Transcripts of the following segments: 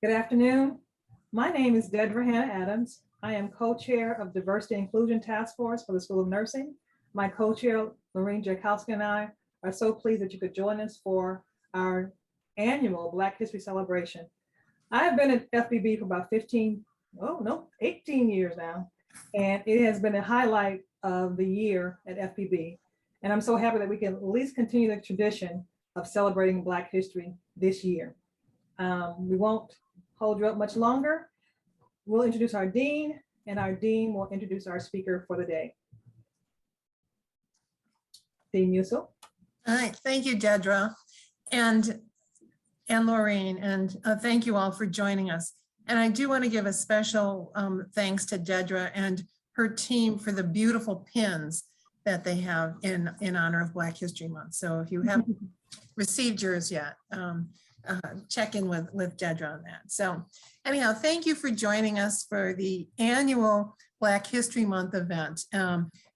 Good afternoon. My name is Deidre Hannah Adams. I am co-chair of Diversity Inclusion Task Force for the School of Nursing. My co-chair, Lorene Jakowski, and I are so pleased that you could join us for our annual Black History Celebration. I have been at FBB for about 18 years now, and it has been a highlight of the year at FBB. And I'm so happy that we can at least continue the tradition of celebrating Black history this year. We won't hold you up much longer. We'll introduce our dean, and our dean will introduce our speaker for the day. Dean Musil. All right, thank you, Deidre and Lorraine, and thank you all for joining us. And I do want to give a special thanks to Deidre and her team for the beautiful pins that they have in honor of Black History Month. So if you haven't received yours yet, check in with Deidre on that. So anyhow, thank you for joining us for the annual Black History Month event.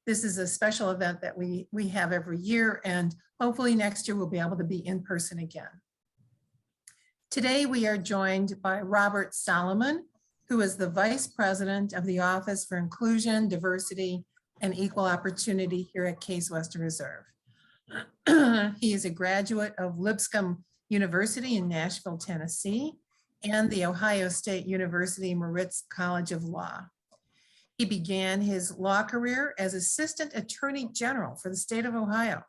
This is a special event that we have every year, and hopefully next year we'll be able to be in person again. Today we are joined by Robert Solomon, who is the Vice President of the Office for Inclusion, Diversity, and Equal Opportunity here at Case Western Reserve. He is a graduate of Lipscomb University in Nashville, Tennessee, and the Ohio State University Moritz College of Law. He began his law career as Assistant Attorney General for the state of Ohio.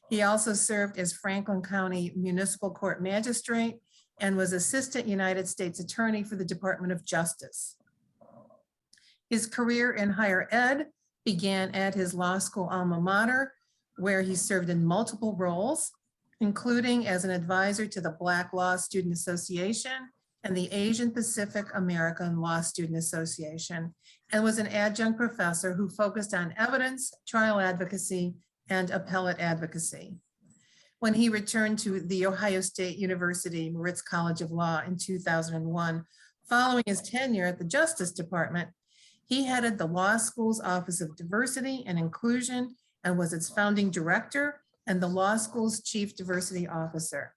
He also served as Franklin County Municipal Court Magistrate and was Assistant United States Attorney for the Department of Justice. His career in higher ed began at his law school alma mater, where he served in multiple roles, including as an advisor to the Black Law Student Association and the Asian Pacific American Law Student Association, and was an adjunct professor who focused on evidence, trial advocacy, and appellate advocacy. When he returned to the Ohio State University Moritz College of Law in 2001, following his tenure at the Justice Department, he headed the law school's Office of Diversity and Inclusion and was its founding director and the law school's chief diversity officer.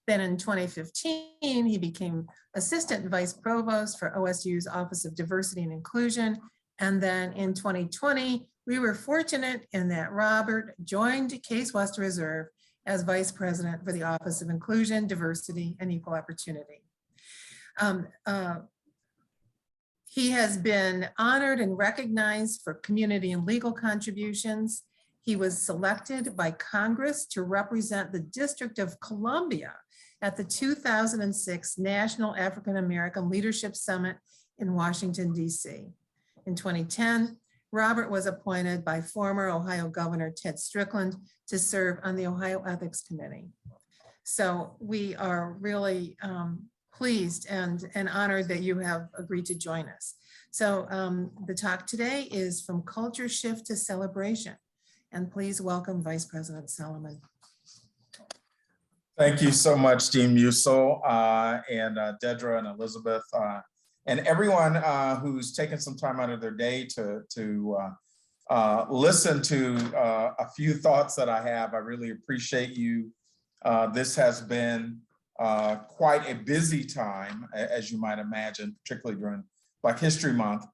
Then in 2015, he became assistant vice provost for OSU's Office of Diversity and Inclusion. And then in 2020, we were fortunate in that Robert joined Case Western Reserve as vice president for the Office of Inclusion, Diversity, and Equal Opportunity. He has been honored and recognized for community and legal contributions. He was selected by Congress to represent the District of Columbia at the 2006 National African American Leadership Summit in Washington, D.C. In 2010, Robert was appointed by former Ohio Governor Ted Strickland to serve on the Ohio Ethics Committee. So we are really pleased and honored that you have agreed to join us. So the talk today is From Culture Shift to Celebration. And please welcome Vice President Solomon. Thank you so much, Dean Musil, and Deidre and Elizabeth, and everyone who's taken some time out of their day to listen to a few thoughts that I have. I really appreciate you. This has been quite a busy time, as you might imagine, particularly during Black History Month.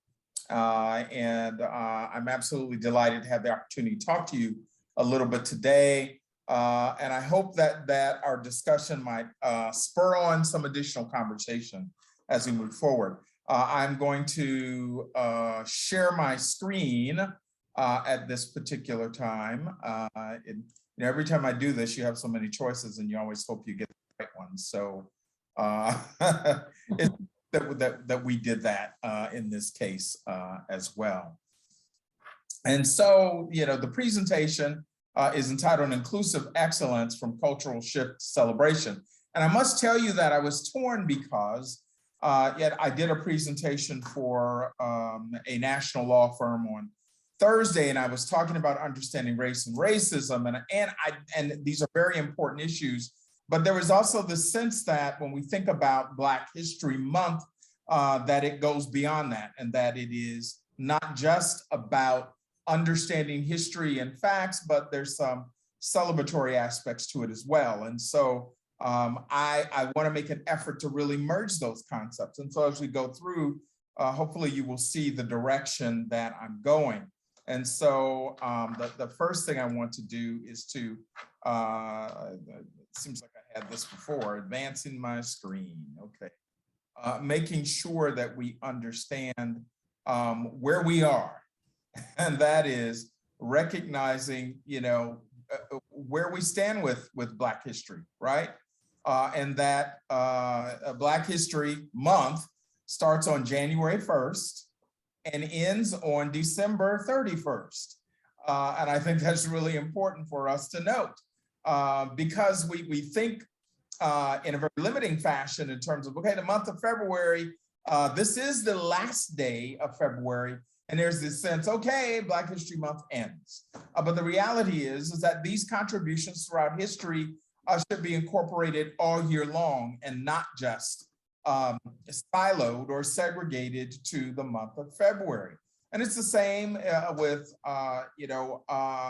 And I'm absolutely delighted to have the opportunity to talk to you a little bit today. And I hope that our discussion might spur on some additional conversation as we move forward. I'm going to share my screen at this particular time. Every time I do this, you have so many choices and you always hope you get the right one. So it's that we did that in this case as well. And so, the presentation is entitled Inclusive Excellence from Cultural Shift to Celebration. And I must tell you that I was torn because yet I did a presentation for a national law firm on Thursday, and I was talking about understanding race and racism, and these are very important issues. But there was also the sense that when we think about Black History Month, that it goes beyond that, and that it is not just about understanding history and facts, but there's some celebratory aspects to it as well. And so I want to make an effort to really merge those concepts. And so as we go through, hopefully you will see the direction that I'm going. And so the first thing I want to do is to, it seems like I had this before, advancing my screen, okay. Making sure that we understand where we are, and that is recognizing, where we stand with Black history, right? And that Black History Month starts on January 1st and ends on December 31st. And I think that's really important for us to note because we think in a very limiting fashion in terms of, okay, the month of February, this is the last day of February. And there's this sense, okay, Black History Month ends. But the reality is that these contributions throughout history should be incorporated all year long and not just siloed or segregated to the month of February. And it's the same with,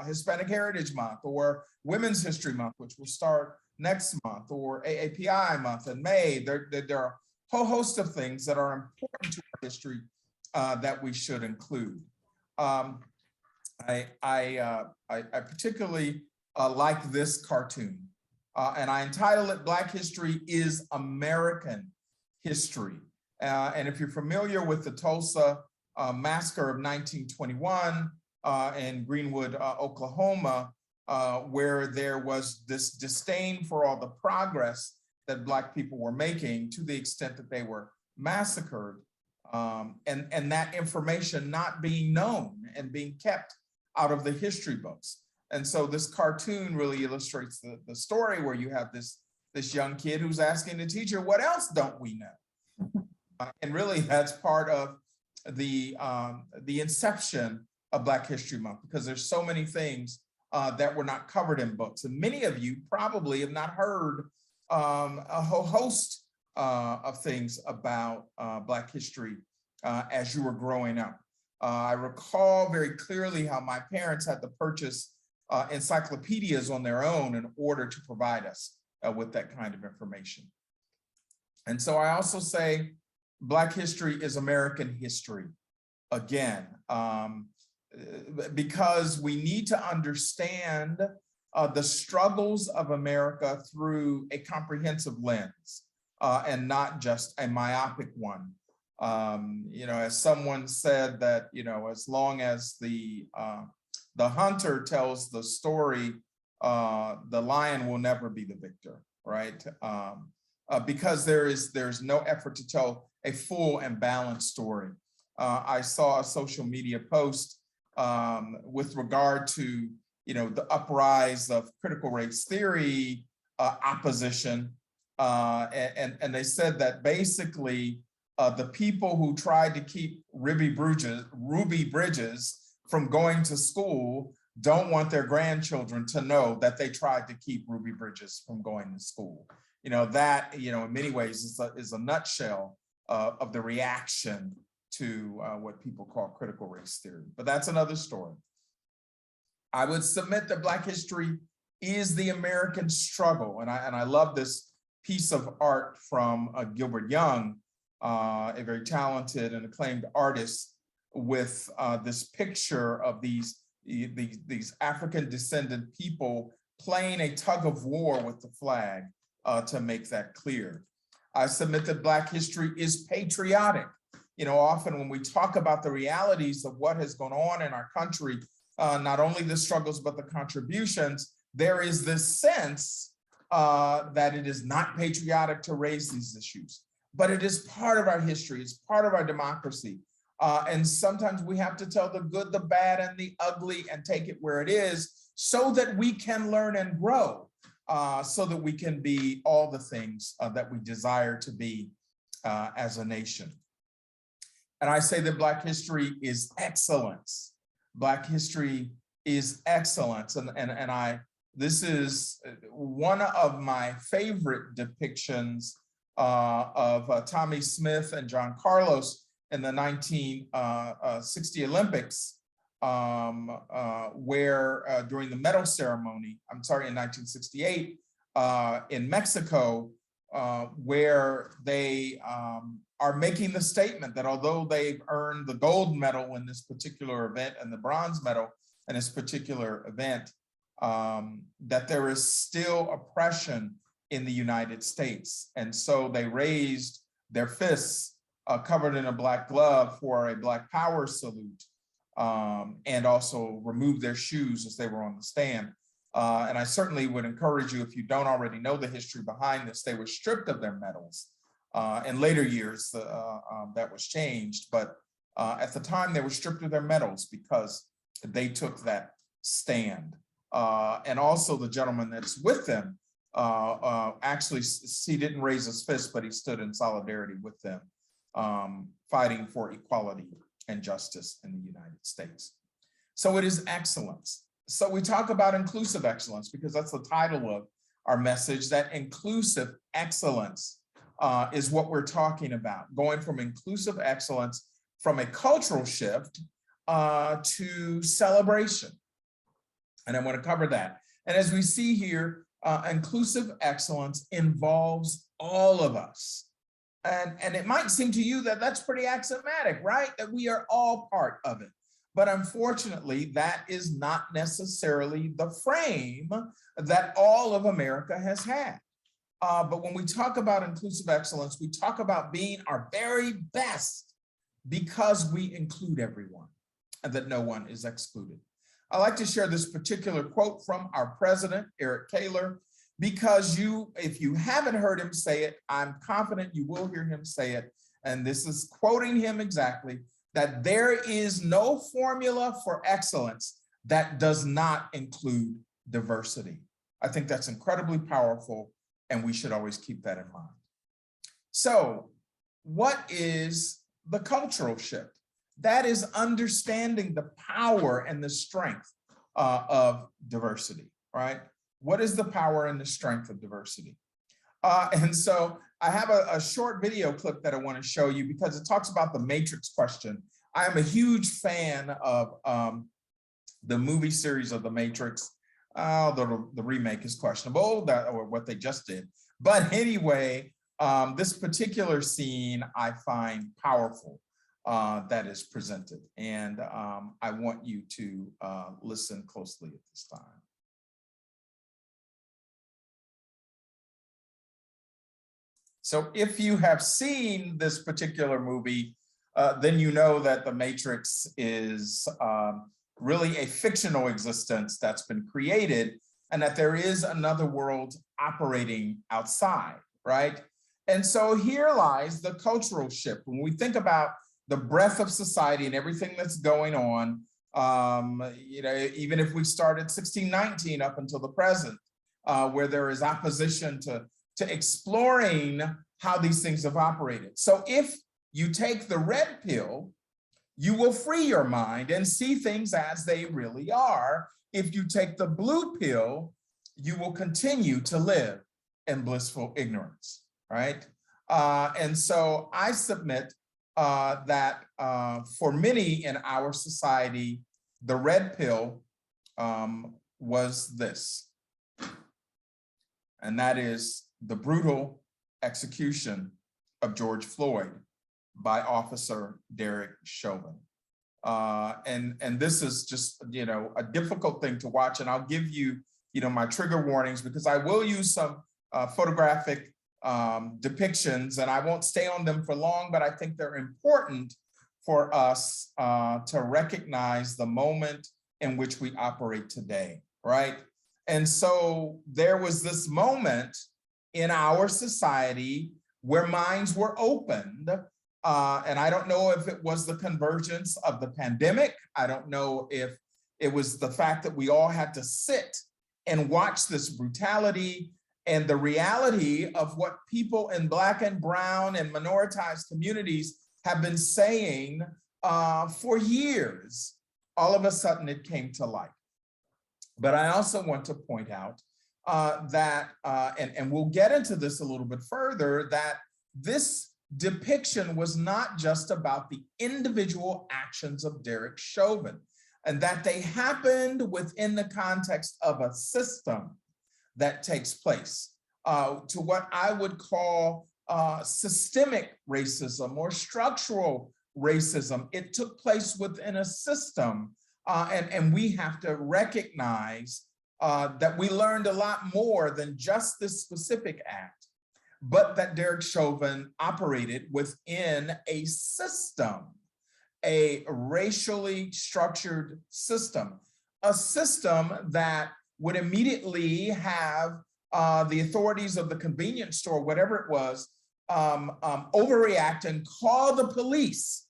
Hispanic Heritage Month or Women's History Month, which will start next month, or AAPI month in May. There are a whole host of things that are important to our history that we should include. I particularly like this cartoon, and I entitle it Black History is American History. And if you're familiar with the Tulsa massacre of 1921 in Greenwood, Oklahoma, where there was this disdain for all the progress that Black people were making to the extent that they were massacred, and that information not being known and being kept out of the history books. And so this cartoon really illustrates the story where you have this young kid who's asking the teacher, what else don't we know? And really that's part of the inception of Black History Month, because there's so many things that were not covered in books. And many of you probably have not heard a whole host of things about Black history as you were growing up. I recall very clearly how my parents had to purchase encyclopedias on their own in order to provide us with that kind of information. And so I also say Black history is American history. Again, because we need to understand the struggles of America through a comprehensive lens and not just a myopic one. As someone said that, as long as the hunter tells the story, the lion will never be the victor, right? Because there's no effort to tell a full and balanced story. I saw a social media post with regard to, the uprise of critical race theory opposition. And they said that basically the people who tried to keep Ruby Bridges from going to school don't want their grandchildren to know that they tried to keep Ruby Bridges from going to school. That, in many ways is a nutshell of the reaction to what people call critical race theory, but that's another story. I would submit that Black history is the American struggle. And I love this piece of art from Gilbert Young, a very talented and acclaimed artist, with this picture of these African descendant people playing a tug of war with the flag to make that clear. I submit that Black history is patriotic. Often when we talk about the realities of what has gone on in our country, not only the struggles, but the contributions, there is this sense that it is not patriotic to raise these issues, but it is part of our history, it's part of our democracy. And sometimes we have to tell the good, the bad, and the ugly and take it where it is so that we can learn and grow, so that we can be all the things that we desire to be as a nation. And I say that Black history is excellence. Black history is excellence. And this is one of my favorite depictions of Tommy Smith and John Carlos in the 1960 Olympics, where during the medal ceremony, in 1968, in Mexico, where they are making the statement that although they've earned the gold medal in this particular event and the bronze medal in this particular event, that there is still oppression in the United States. And so they raised their fists covered in a black glove for a Black Power salute, and also removed their shoes as they were on the stand. And I certainly would encourage you, if you don't already know the history behind this, they were stripped of their medals. In later years, that was changed, but at the time they were stripped of their medals because they took that stand. And also the gentleman that's with them, actually, he didn't raise his fist, but he stood in solidarity with them, fighting for equality and justice in the United States. So it is excellence. So we talk about inclusive excellence because that's the title of our message, that inclusive excellence is what we're talking about, going from inclusive excellence from a cultural shift to celebration. And I want to cover that. And as we see here, inclusive excellence involves all of us. And it might seem to you that that's pretty axiomatic, right? That we are all part of it. But unfortunately, that is not necessarily the frame that all of America has had. But when we talk about inclusive excellence, we talk about being our very best because we include everyone and that no one is excluded. I like to share this particular quote from our president, Eric Taylor, because if you haven't heard him say it, I'm confident you will hear him say it. And this is quoting him exactly, that there is no formula for excellence that does not include diversity. I think that's incredibly powerful, and we should always keep that in mind. So what is the cultural shift? That is understanding the power and the strength of diversity, right? What is the power and the strength of diversity? And so I have a short video clip that I want to show you because it talks about the Matrix question. I am a huge fan of the movie series of the Matrix. The remake is questionable, or what they just did. But anyway, this particular scene I find powerful that is presented. And I want you to listen closely at this time. So if you have seen this particular movie, then you know that the Matrix is really a fictional existence that's been created, and that there is another world operating outside, right? And so here lies the cultural shift. When we think about the breadth of society and everything that's going on, even if we start at 1619 up until the present, where there is opposition to exploring how these things have operated. So if you take the red pill, you will free your mind and see things as they really are. If you take the blue pill, you will continue to live in blissful ignorance, right? And so I submit that for many in our society, the red pill was this, and that is the brutal execution of George Floyd by Officer Derek Chauvin. And this is just, a difficult thing to watch. And I'll give you, my trigger warnings, because I will use some photographic depictions, and I won't stay on them for long, but I think they're important for us to recognize the moment in which we operate today, right? And so there was this moment in our society where minds were opened. And I don't know if it was the convergence of the pandemic. I don't know if it was the fact that we all had to sit and watch this brutality and the reality of what people in Black and brown and minoritized communities have been saying for years. All of a sudden it came to light. But I also want to point out that, and we'll get into this a little bit further, that this depiction was not just about the individual actions of Derek Chauvin, and that they happened within the context of a system that takes place to what I would call systemic racism or structural racism. It took place within a system, and we have to recognize that we learned a lot more than just this specific act, but that Derek Chauvin operated within a system, a racially structured system, a system that would immediately have the authorities of the convenience store, whatever it was, overreact and call the police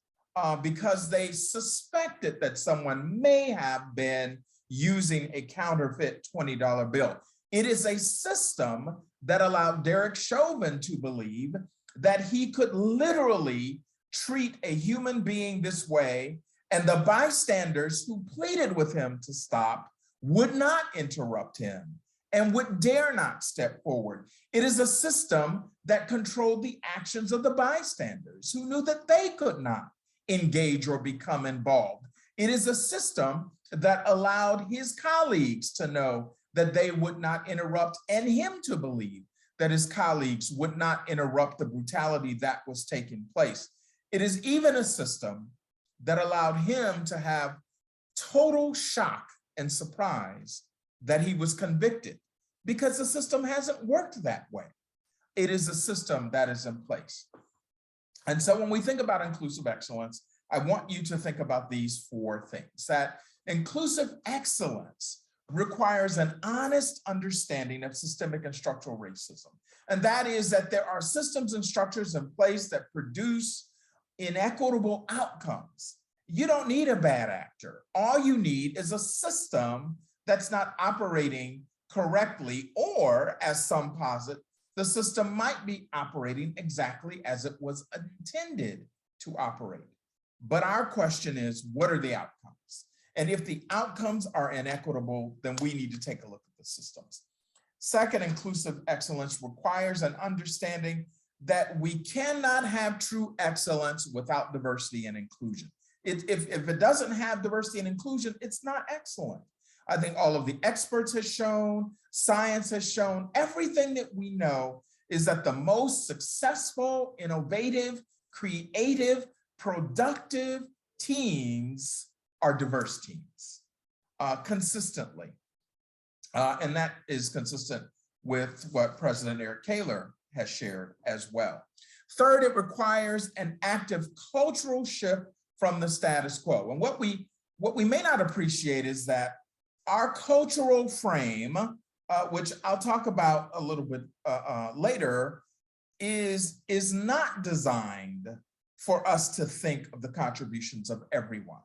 because they suspected that someone may have been using a counterfeit $20 bill. It is a system that allowed Derek Chauvin to believe that he could literally treat a human being this way, and the bystanders who pleaded with him to stop would not interrupt him and would dare not step forward. It is a system that controlled the actions of the bystanders who knew that they could not engage or become involved. It is a system that allowed his colleagues to know that they would not interrupt, and him to believe that his colleagues would not interrupt the brutality that was taking place. It is even a system that allowed him to have total shock and surprise that he was convicted, because the system hasn't worked that way. It is a system that is in place. And so when we think about inclusive excellence, I want you to think about these 4 things. That inclusive excellence requires an honest understanding of systemic and structural racism. And that is that there are systems and structures in place that produce inequitable outcomes. You don't need a bad actor. All you need is a system that's not operating correctly, or as some posit, the system might be operating exactly as it was intended to operate. But our question is, what are the outcomes? And if the outcomes are inequitable, then we need to take a look at the systems. Second, inclusive excellence requires an understanding that we cannot have true excellence without diversity and inclusion. If it doesn't have diversity and inclusion, it's not excellent. I think all of the experts have shown, science has shown, everything that we know is that the most successful, innovative, creative, productive teams are diverse teams, consistently. And that is consistent with what President Eric Kaler has shared as well. Third, it requires an active cultural shift from the status quo. And what we may not appreciate is that our cultural frame, which I'll talk about a little bit later, is not designed for us to think of the contributions of everyone.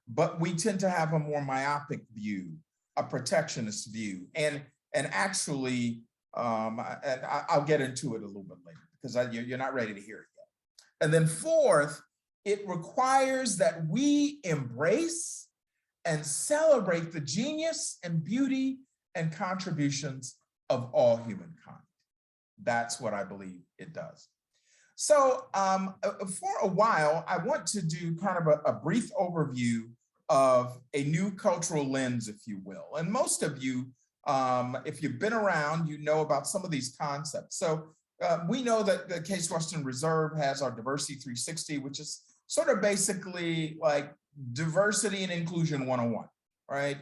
But we tend to have a more myopic view, a protectionist view. And actually, I'll get into it a little bit later because you're not ready to hear it yet. And then fourth, it requires that we embrace and celebrate the genius and beauty and contributions of all humankind. That's what I believe it does. So for a while, I want to do kind of a brief overview of a new cultural lens, if you will. And most of you, if you've been around, you know about some of these concepts. So we know that the Case Western Reserve has our Diversity 360, which is sort of basically like diversity and inclusion 101, right?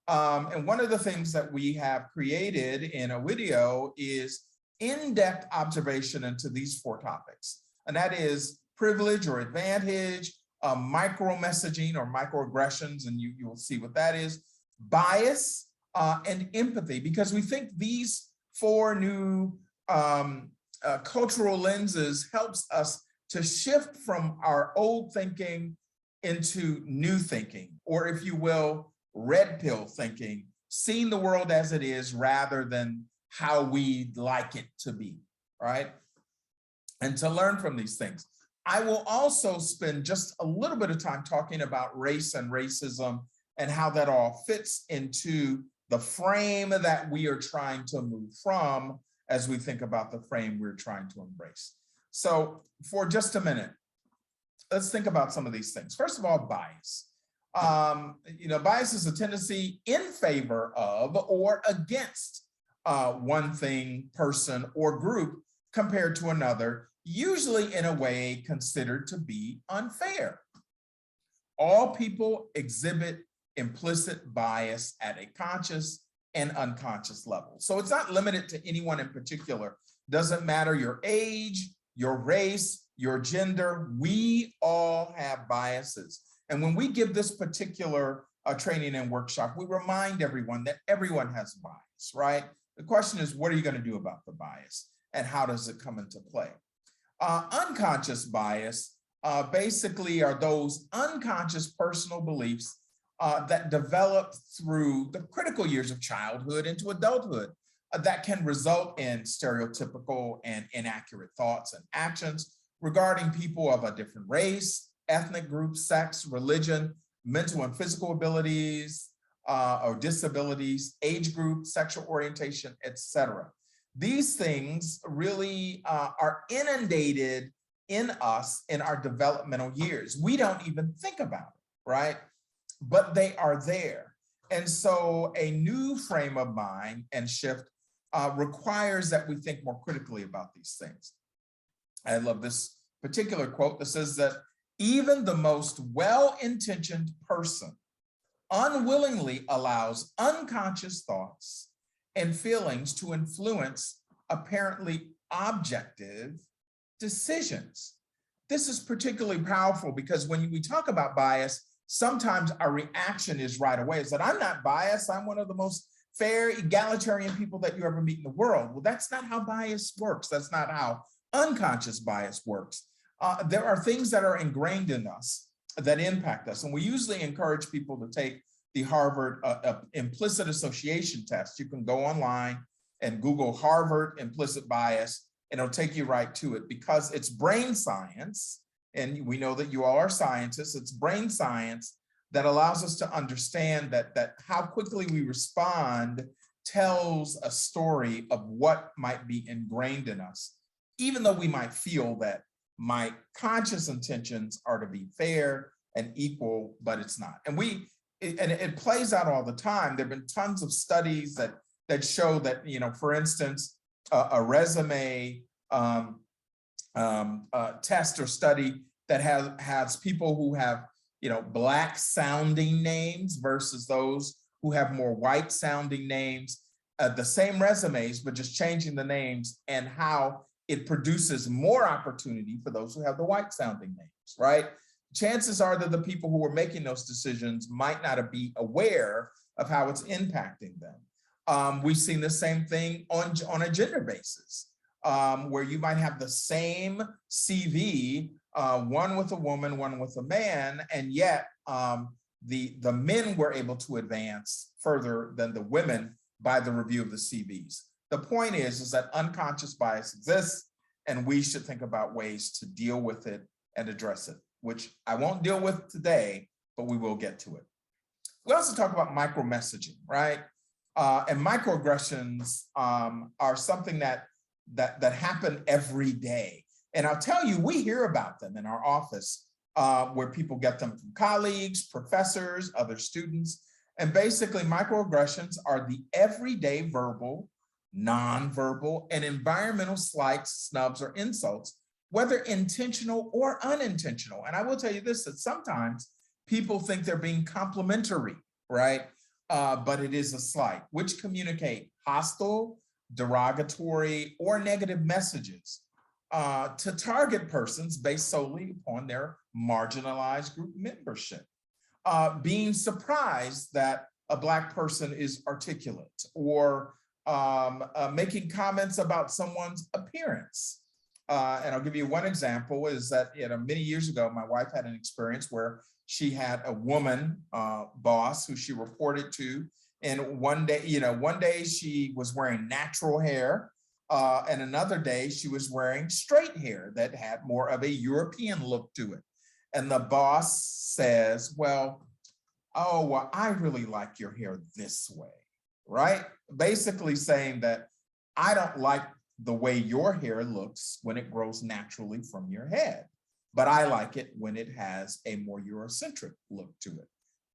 And one of the things that we have created in a video is in-depth observation into these 4 topics. And that is privilege or advantage, micro-messaging or microaggressions, and you will see what that is, bias, and empathy, because we think these 4 new cultural lenses helps us to shift from our old thinking into new thinking, or if you will, red pill thinking, seeing the world as it is rather than how we'd like it to be, right? And to learn from these things. I will also spend just a little bit of time talking about race and racism and how that all fits into the frame that we are trying to move from as we think about the frame we're trying to embrace. So for just a minute, let's think about some of these things. First of all, bias. Bias is a tendency in favor of or against one thing, person, or group compared to another, usually in a way considered to be unfair. All people exhibit implicit bias at a conscious and unconscious level. So it's not limited to anyone in particular. Doesn't matter your age, your race, your gender, we all have biases. And when we give this particular training and workshop, we remind everyone that everyone has bias, right? The question is, what are you going to do about the bias and how does it come into play? Unconscious bias basically are those unconscious personal beliefs that develop through the critical years of childhood into adulthood that can result in stereotypical and inaccurate thoughts and actions regarding people of a different race, ethnic group, sex, religion, mental and physical abilities or disabilities, age group, sexual orientation, etc. These things really are inundated in us in our developmental years. We don't even think about it, right? But they are there. And so a new frame of mind and shift requires that we think more critically about these things. I love this particular quote that says that even the most well-intentioned person unwillingly allows unconscious thoughts and feelings to influence apparently objective decisions. This is particularly powerful because when we talk about bias, sometimes our reaction is right away is that I'm not biased. I'm one of the most fair, egalitarian people that you ever meet in the world. Well, that's not how bias works. That's not how unconscious bias works. There are things that are ingrained in us that impact us. And we usually encourage people to take the Harvard implicit association test. You can go online and Google Harvard implicit bias, and it'll take you right to it because it's brain science. And we know that you all are scientists. It's brain science that allows us to understand that how quickly we respond tells a story of what might be ingrained in us, even though we might feel that my conscious intentions are to be fair and equal, but it's not. And it plays out all the time. There've been tons of studies that show that, for instance, a resume test or study that has people who have Black sounding names versus those who have more white sounding names, the same resumes, but just changing the names, and how it produces more opportunity for those who have the white sounding names, right? Chances are that the people who are making those decisions might not be aware of how it's impacting them. We've seen the same thing on a gender basis, where you might have the same CV, one with a woman, one with a man, and yet the men were able to advance further than the women by the review of the CVs. The point is that unconscious bias exists, and we should think about ways to deal with it and address it, which I won't deal with today, but we will get to it. We also talk about micro-messaging, right? And microaggressions are something that happen every day. And I'll tell you, we hear about them in our office where people get them from colleagues, professors, other students. And basically microaggressions are the everyday verbal, nonverbal, and environmental slights, snubs, or insults, whether intentional or unintentional. And I will tell you this, that sometimes people think they're being complimentary, right? But it is a slight, which communicate hostile, derogatory, or negative messages to target persons based solely upon their marginalized group membership. Being surprised that a Black person is articulate, or making comments about someone's appearance. And I'll give you one example is that many years ago, my wife had an experience where she had a woman boss who she reported to. And one day she was wearing natural hair, and another day she was wearing straight hair that had more of a European look to it. And the boss says, well, I really like your hair this way, right? Basically saying that I don't like the way your hair looks when it grows naturally from your head, but I like it when it has a more Eurocentric look to it.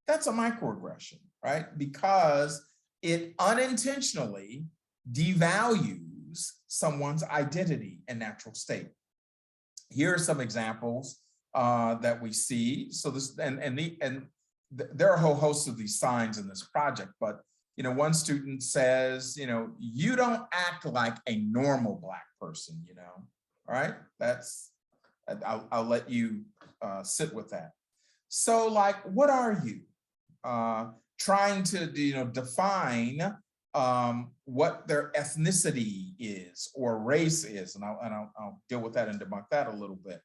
That's a microaggression, right? Because it unintentionally devalues someone's identity and natural state. Here are some examples that we see. So this, there are a whole host of these signs in this project, but one student says, you don't act like a normal Black person, all right? I'll let you sit with that. So like, what are you? Trying to define what their ethnicity is or race is, and I'll deal with that and debunk that a little bit.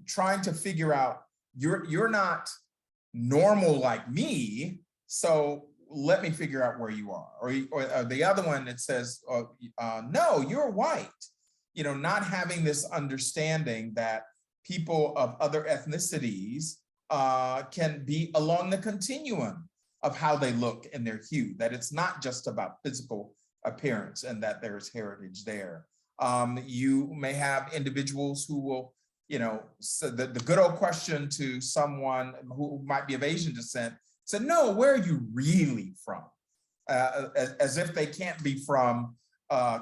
Trying to figure out you're not normal like me, so let me figure out where you are. Or the other one that says, no, you're white. Not having this understanding that people of other ethnicities can be along the continuum of how they look and their hue, that it's not just about physical appearance and that there's heritage there. You may have individuals who will, so the good old question to someone who might be of Asian descent, say, no, where are you really from? As if they can't be from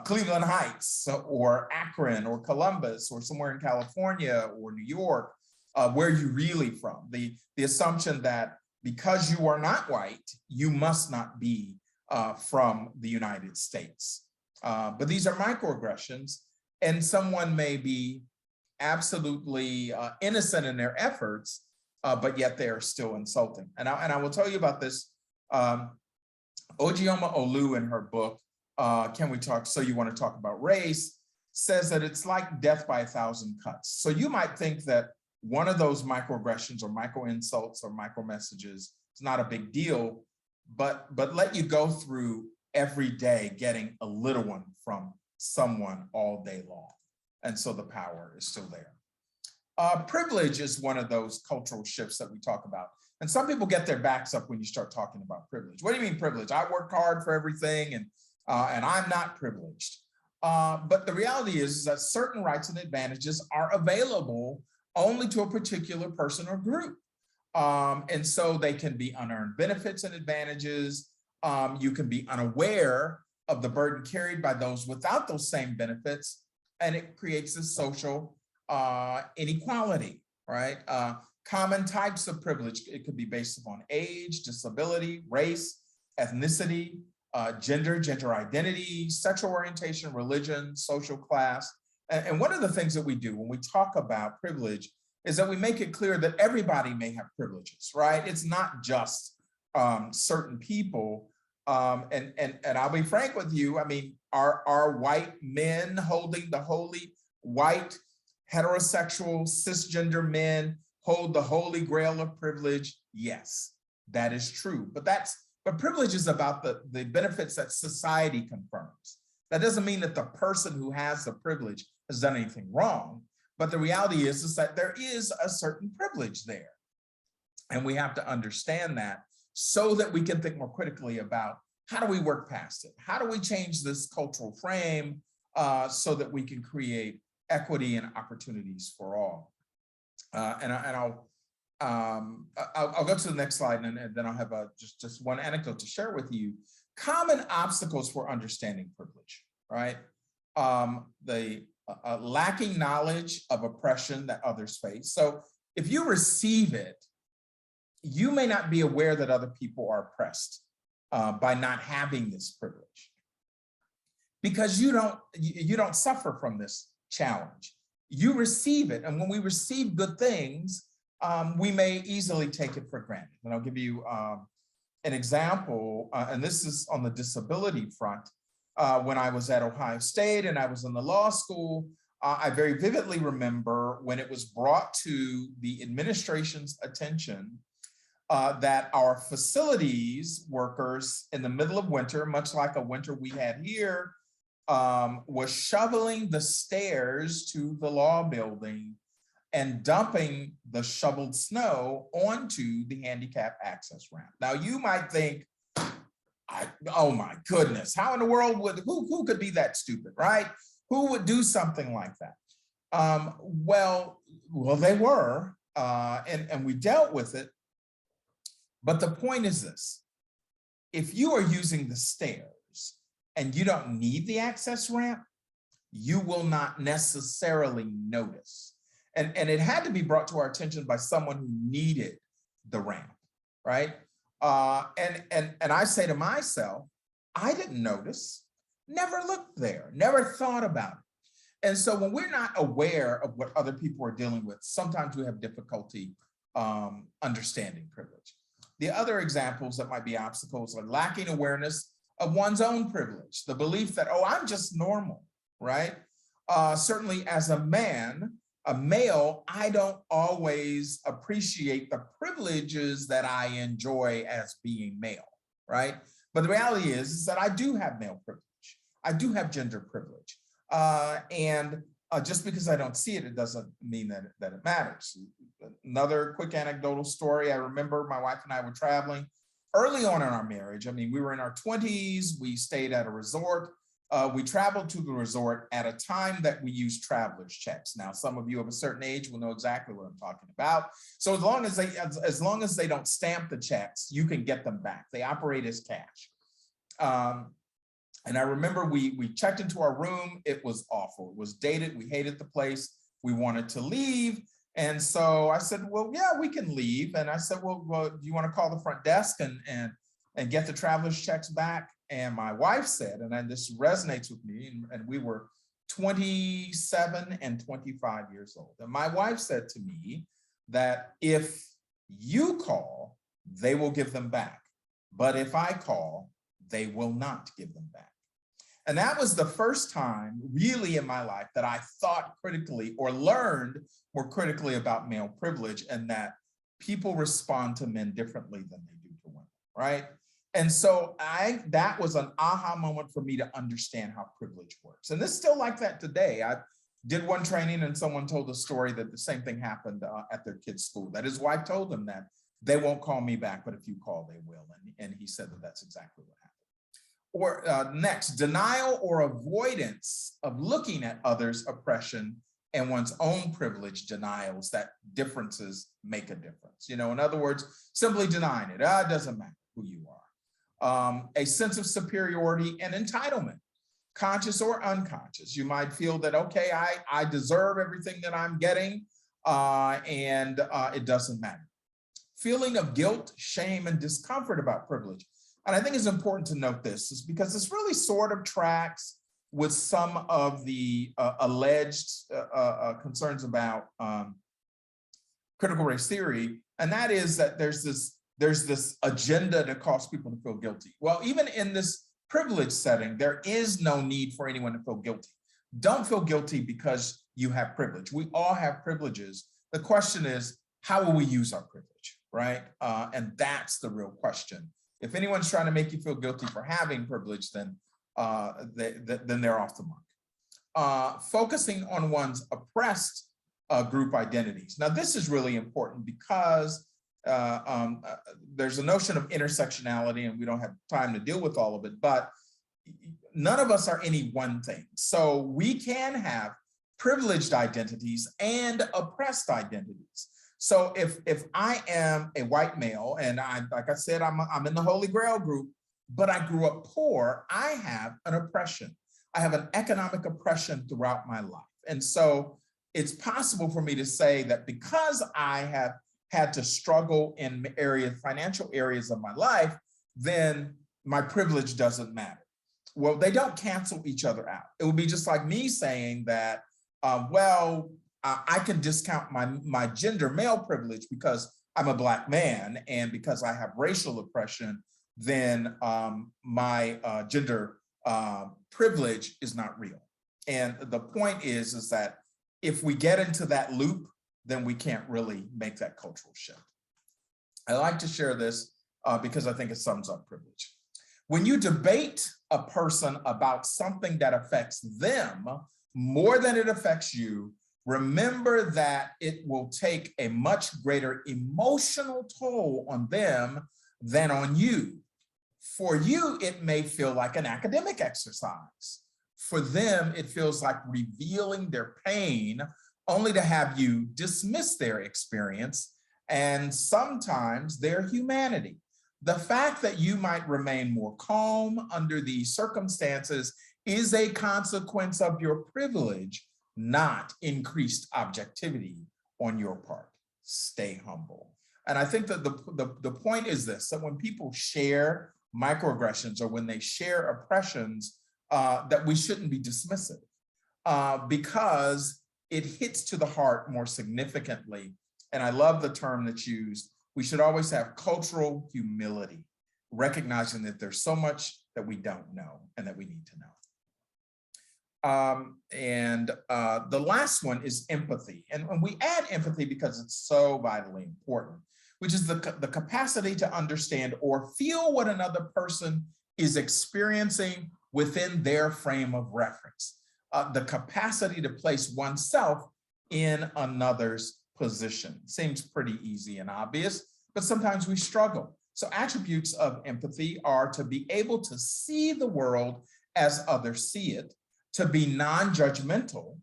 Cleveland Heights or Akron or Columbus or somewhere in California or New York, where are you really from? The assumption that because you are not white, you must not be from the United States. But these are microaggressions, and someone may be absolutely innocent in their efforts, but yet they are still insulting. And I will tell you about this. Ojioma Olu in her book, Can We Talk? So You Want to Talk About Race, says that it's like death by 1,000 cuts. So you might think that one of those microaggressions or micro insults or micro messages is not a big deal, but let you go through every day getting a little one from someone all day long. And so the power is still there. Privilege is one of those cultural shifts that we talk about. And some people get their backs up when you start talking about privilege. What do you mean privilege? I work hard for everything and I'm not privileged. But the reality is that certain rights and advantages are available only to a particular person or group. And so they can be unearned benefits and advantages. You can be unaware of the burden carried by those without those same benefits. And it creates this social inequality, right? Common types of privilege, it could be based upon age, disability, race, ethnicity, gender identity, sexual orientation, religion, social class. And one of the things that we do when we talk about privilege is that we make it clear that everybody may have privileges, right? It's not just certain people. And I'll be frank with you, I mean, are white men holding the holy, white, heterosexual, cisgender men hold the holy grail of privilege? Yes, that is true. But privilege is about the benefits that society confirms. That doesn't mean that the person who has the privilege has done anything wrong, but the reality is that there is a certain privilege there. And we have to understand that so that we can think more critically about how do we work past it? How do we change this cultural frame so that we can create equity and opportunities for all? I'll go to the next slide, and then I'll have just one anecdote to share with you. Common obstacles for understanding privilege, right? The lacking knowledge of oppression that others face. So if you receive it, you may not be aware that other people are oppressed by not having this privilege, because you don't suffer from this challenge. You receive it, and when we receive good things, we may easily take it for granted. And I'll give you an example, and this is on the disability front. When I was at Ohio State and I was in the law school, I very vividly remember when it was brought to the administration's attention that our facilities workers in the middle of winter, much like a winter we had here, was shoveling the stairs to the law building and dumping the shoveled snow onto the handicap access ramp. Now you might think, oh my goodness, how in the world who could be that stupid, right? Who would do something like that? Well, they were, and we dealt with it. But the point is this: if you are using the stairs and you don't need the access ramp, you will not necessarily notice. And it had to be brought to our attention by someone who needed the ramp, right? And I say to myself, I didn't notice, never looked there, never thought about it. And so when we're not aware of what other people are dealing with, sometimes we have difficulty understanding privilege. The other examples that might be obstacles are lacking awareness of one's own privilege, the belief that, oh, I'm just normal, right? Certainly as a male, I don't always appreciate the privileges that I enjoy as being male, right? But the reality is that I do have male privilege. I do have gender privilege. And just because I don't see it, it doesn't mean that it matters. Another quick anecdotal story. I remember my wife and I were traveling early on in our marriage. I mean, we were in our 20s. We stayed at a resort. We traveled to the resort at a time that we used traveler's checks. Now, some of you of a certain age will know exactly what I'm talking about. So as long as they don't stamp the checks, you can get them back. They operate as cash. And I remember we checked into our room. It was awful. It was dated. We hated the place. We wanted to leave. And so I said, well, yeah, we can leave. And I said, well, do you want to call the front desk and get the traveler's checks back? And my wife said, and this resonates with me, and we were 27 and 25 years old. And my wife said to me that if you call, they will give them back. But if I call, they will not give them back. And that was the first time really in my life that I thought critically or learned more critically about male privilege, and that people respond to men differently than they do to women, right? And so that was an aha moment for me to understand how privilege works. And it's still like that today. I did one training and someone told a story that the same thing happened at their kid's school, that his wife told them that they won't call me back, but if you call, they will. And he said that that's exactly what happened. Or next, denial or avoidance of looking at others' oppression and one's own privilege denials that differences make a difference. You know, in other words, simply denying it. It doesn't matter who you are. A sense of superiority and entitlement, conscious or unconscious. You might feel that, okay, I deserve everything that I'm getting, and it doesn't matter. Feeling of guilt, shame, and discomfort about privilege. And I think it's important to note this is because this really sort of tracks with some of the alleged concerns about critical race theory. And that is that there's this agenda to cause people to feel guilty. Well, even in this privilege setting, there is no need for anyone to feel guilty. Don't feel guilty because you have privilege. We all have privileges. The question is, how will we use our privilege, right? And that's the real question. If anyone's trying to make you feel guilty for having privilege, then they're off the mark. Focusing on one's oppressed group identities. Now, this is really important because there's a notion of intersectionality, and we don't have time to deal with all of it, but none of us are any one thing. So we can have privileged identities and oppressed identities. So if I am a white male and like I said, I'm in the Holy Grail group, but I grew up poor, I have an oppression. I have an economic oppression throughout my life. And so it's possible for me to say that because I have had to struggle in financial areas of my life, then my privilege doesn't matter. Well, they don't cancel each other out. It would be just like me saying that, I can discount my gender male privilege because I'm a Black man, and because I have racial oppression, then my gender privilege is not real. And the point is that if we get into that loop, then we can't really make that cultural shift. I like to share this because I think it sums up privilege. When you debate a person about something that affects them more than it affects you, remember that it will take a much greater emotional toll on them than on you. For you, it may feel like an academic exercise. For them, it feels like revealing their pain only to have you dismiss their experience and sometimes their humanity. The fact that you might remain more calm under these circumstances is a consequence of your privilege, not increased objectivity on your part. Stay humble. And I think that the point is this, that when people share microaggressions or when they share oppressions, that we shouldn't be dismissive because it hits to the heart more significantly. And I love the term that's used. We should always have cultural humility, recognizing that there's so much that we don't know and that we need to know. The last one is empathy. And when we add empathy because it's so vitally important, which is the capacity to understand or feel what another person is experiencing within their frame of reference. The capacity to place oneself in another's position. Seems pretty easy and obvious, but sometimes we struggle. So attributes of empathy are to be able to see the world as others see it, to be non-judgmental,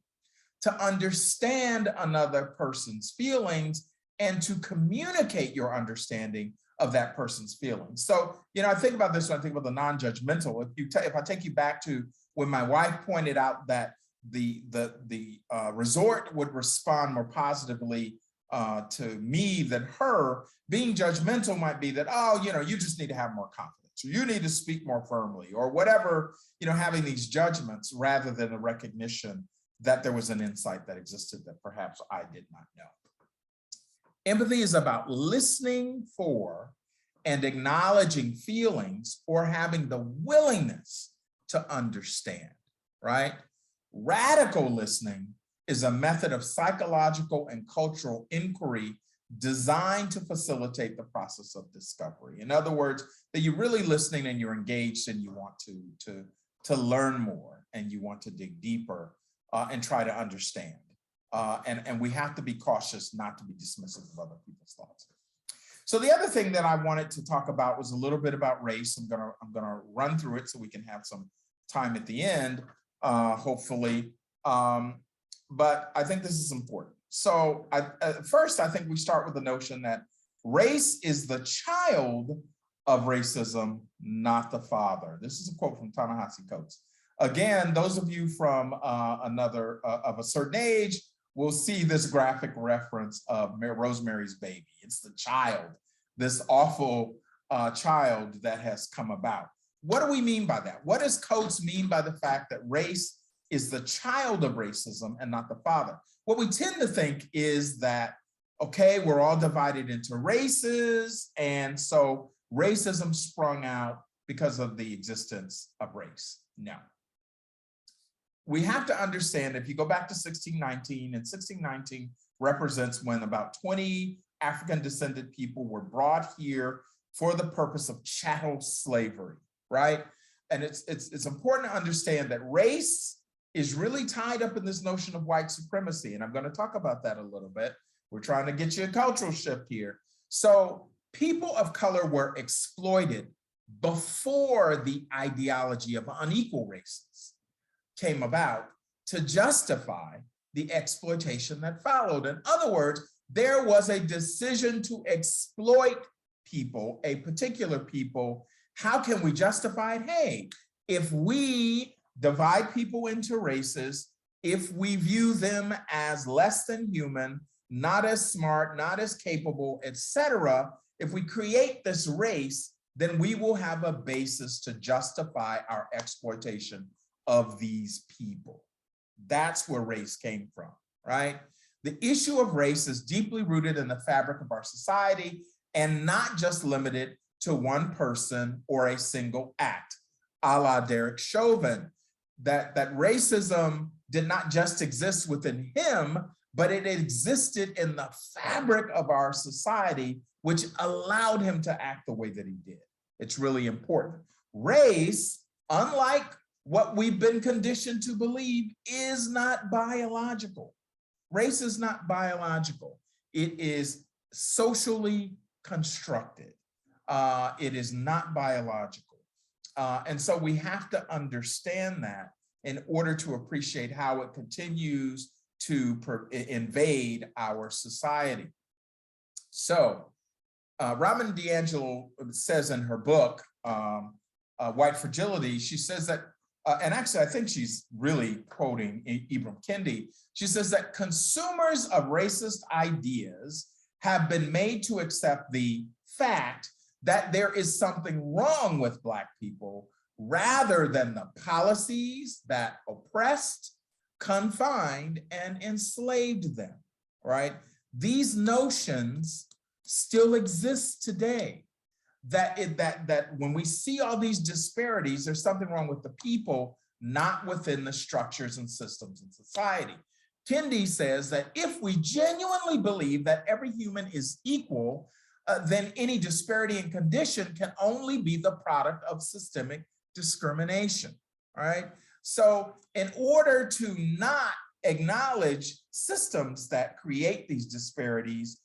to understand another person's feelings, and to communicate your understanding of that person's feelings. So, I think about this when I think about the non-judgmental. If I take you back to when my wife pointed out that the resort would respond more positively to me than her, being judgmental might be that, oh, you just need to have more confidence, or you need to speak more firmly, or whatever, having these judgments rather than a recognition that there was an insight that existed that perhaps I did not know. Empathy is about listening for and acknowledging feelings or having the willingness to understand, right? Radical listening is a method of psychological and cultural inquiry designed to facilitate the process of discovery. In other words, that you're really listening and you're engaged and you want to learn more and you want to dig deeper and try to understand. And we have to be cautious not to be dismissive of other people's thoughts. So the other thing that I wanted to talk about was a little bit about race. I'm gonna run through it so we can have some time at the end, hopefully. But I think this is important. So first, I think we start with the notion that race is the child of racism, not the father. This is a quote from Ta-Nehisi Coates. Again, those of you from of a certain age will see this graphic reference of Rosemary's Baby. It's the child, this awful child that has come about. What do we mean by that? What does Coates mean by the fact that race is the child of racism and not the father? What we tend to think is that, okay, we're all divided into races, and so racism sprung out because of the existence of race. No. We have to understand, if you go back to 1619, and 1619 represents when about 20 African descended people were brought here for the purpose of chattel slavery, right? And it's important to understand that race is really tied up in this notion of white supremacy. And I'm going to talk about that a little bit. We're trying to get you a cultural shift here. So people of color were exploited before the ideology of unequal races came about to justify the exploitation that followed. In other words, there was a decision to exploit people, a particular people. How can we justify it? Hey, if we divide people into races, if we view them as less than human, not as smart, not as capable, etc., if we create this race, then we will have a basis to justify our exploitation of these people. That's where race came from, right? The issue of race is deeply rooted in the fabric of our society and not just limited to one person or a single act, a la Derek Chauvin, that racism did not just exist within him, but it existed in the fabric of our society, which allowed him to act the way that he did. It's really important. Race, unlike what we've been conditioned to believe, is not biological. Race is not biological. It is socially constructed. It is not biological. And so we have to understand that in order to appreciate how it continues to invade our society. So Robin DiAngelo says in her book, White Fragility, she says that, and actually I think she's really quoting Ibram Kendi, she says that consumers of racist ideas have been made to accept the fact that there is something wrong with Black people rather than the policies that oppressed, confined, and enslaved them, right? These notions still exist today. That when we see all these disparities, there's something wrong with the people, not within the structures and systems in society. Kendi says that if we genuinely believe that every human is equal, then any disparity in condition can only be the product of systemic discrimination, all right? So in order to not acknowledge systems that create these disparities,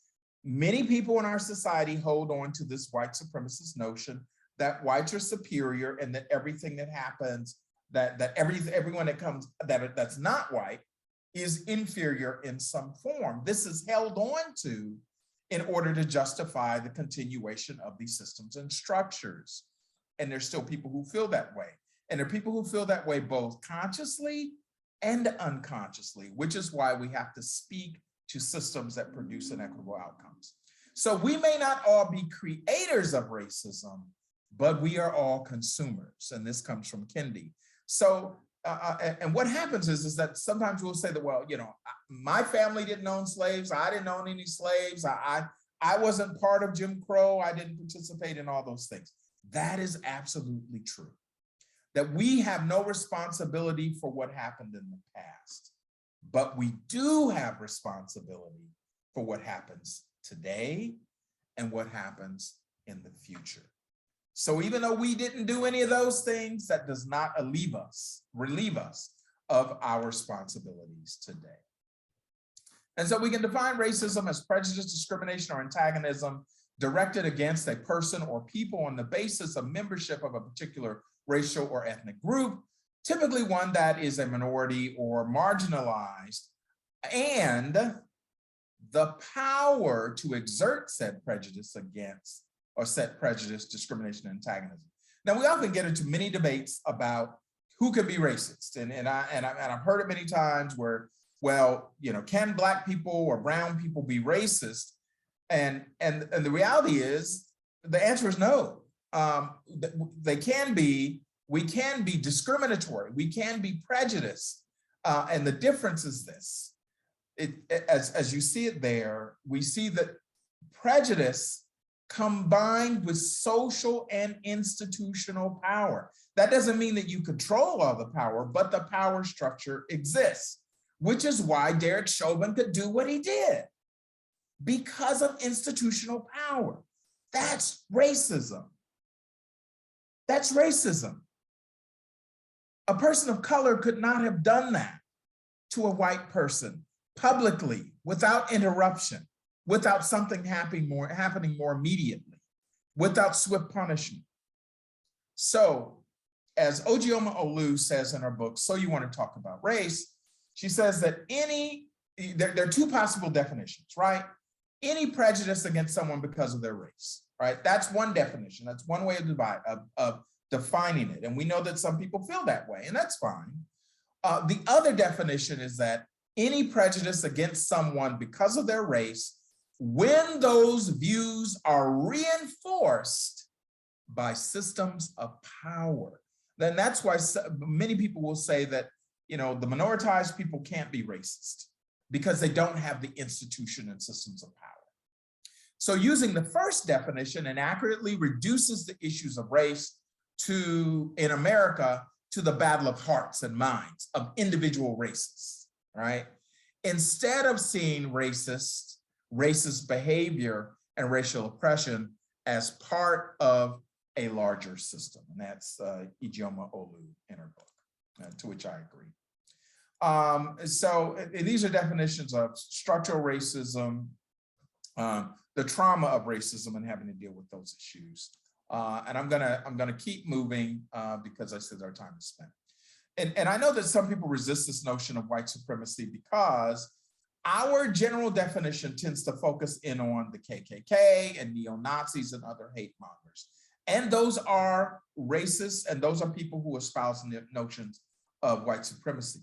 many people in our society hold on to this white supremacist notion that whites are superior and that everything that happens, everyone that comes that's not white is inferior in some form. This is held on to in order to justify the continuation of these systems and structures. And there's still people who feel that way. And there are people who feel that way both consciously and unconsciously, which is why we have to speak to systems that produce inequitable outcomes. So we may not all be creators of racism, but we are all consumers. And this comes from Kendi. So, and what happens is that sometimes we'll say that, well, you know, my family didn't own slaves. I didn't own any slaves. I wasn't part of Jim Crow. I didn't participate in all those things. That is absolutely true. That we have no responsibility for what happened in the past, but we do have responsibility for what happens today and what happens in the future. So even though we didn't do any of those things, that does not relieve us of our responsibilities today. And so we can define racism as prejudice, discrimination, or antagonism directed against a person or people on the basis of membership of a particular racial or ethnic group, typically one that is a minority or marginalized, and the power to exert said prejudice against or set prejudice, discrimination, and antagonism. Now, we often get into many debates about who could be racist, and I've heard it many times where, well, you know, can Black people or brown people be racist? And the reality is, the answer is no. They can be. We can be discriminatory. We can be prejudiced, and the difference is this: as you see it there, we see that prejudice combined with social and institutional power. That doesn't mean that you control all the power, but the power structure exists, which is why Derek Chauvin could do what he did, because of institutional power. That's racism. That's racism. A person of color could not have done that to a white person publicly, without interruption, without something happening more immediately, without swift punishment. So, as Ojioma Olu says in her book, So You Want to Talk About Race, she says that there are two possible definitions, right? Any prejudice against someone because of their race, right? That's one definition. That's one way of defining it. And we know that some people feel that way, and that's fine. The other definition is that any prejudice against someone because of their race, when those views are reinforced by systems of power. Then that's why many people will say that, you know, the minoritized people can't be racist because they don't have the institution and systems of power. So using the first definition, it accurately reduces the issues of race in America to the battle of hearts and minds of individual racists, right? Instead of seeing racist behavior and racial oppression as part of a larger system. And that's Ijeoma Olu in her book, to which I agree. So these are definitions of structural racism, the trauma of racism and having to deal with those issues. And I'm gonna keep moving because I said our time is spent. And I know that some people resist this notion of white supremacy because Our general definition tends to focus in on the KKK and neo-Nazis and other hate mongers. And those are racists, and those are people who espouse the notions of white supremacy.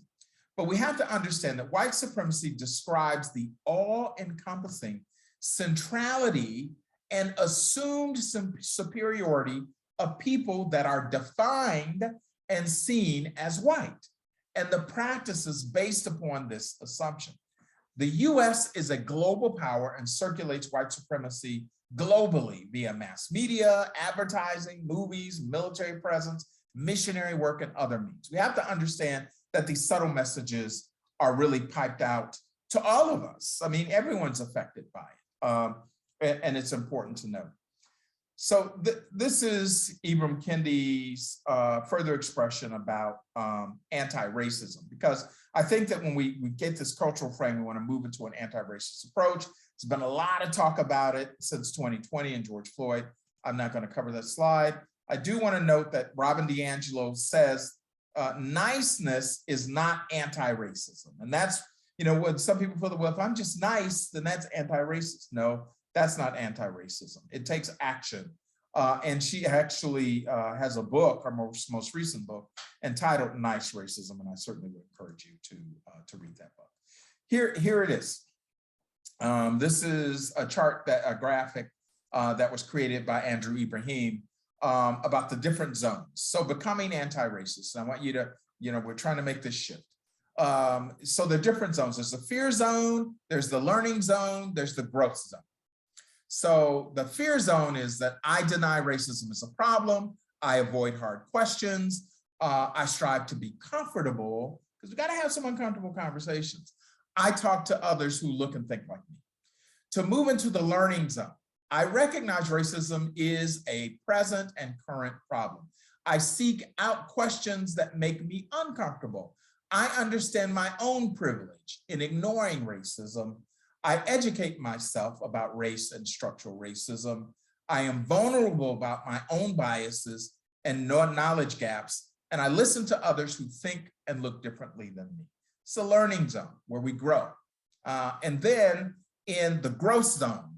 But we have to understand that white supremacy describes the all-encompassing centrality and assumed superiority of people that are defined and seen as white, and the practices based upon this assumption. The US is a global power and circulates white supremacy globally via mass media, advertising, movies, military presence, missionary work, and other means. We have to understand that these subtle messages are really piped out to all of us. I mean, everyone's affected by it, and it's important to know. So this is Ibram Kendi's further expression about anti-racism, because I think that when we get this cultural frame, we want to move into an anti-racist approach. There's been a lot of talk about it since 2020 and George Floyd. I'm not going to cover that slide. I do want to note that Robin DiAngelo says niceness is not anti-racism. And that's, you know, when some people feel that, well, if I'm just nice, then that's anti-racist. No, that's not anti-racism. It takes action. And she actually has a book, her most recent book, entitled Nice Racism, and I certainly would encourage you to read that book. Here it is. This is a chart, a graphic that was created by Andrew Ibrahim about the different zones. So becoming anti-racist, and I want you to, you know, we're trying to make this shift. So the different zones, there's the fear zone, there's the learning zone, there's the growth zone. So the fear zone is that I deny racism is a problem. I avoid hard questions. I strive to be comfortable, because we got to have some uncomfortable conversations. I talk to others who look and think like me. To move into the learning zone, I recognize racism is a present and current problem. I seek out questions that make me uncomfortable. I understand my own privilege in ignoring racism. I educate myself about race and structural racism. I am vulnerable about my own biases and knowledge gaps, and I listen to others who think and look differently than me. It's a learning zone where we grow. And then in the growth zone,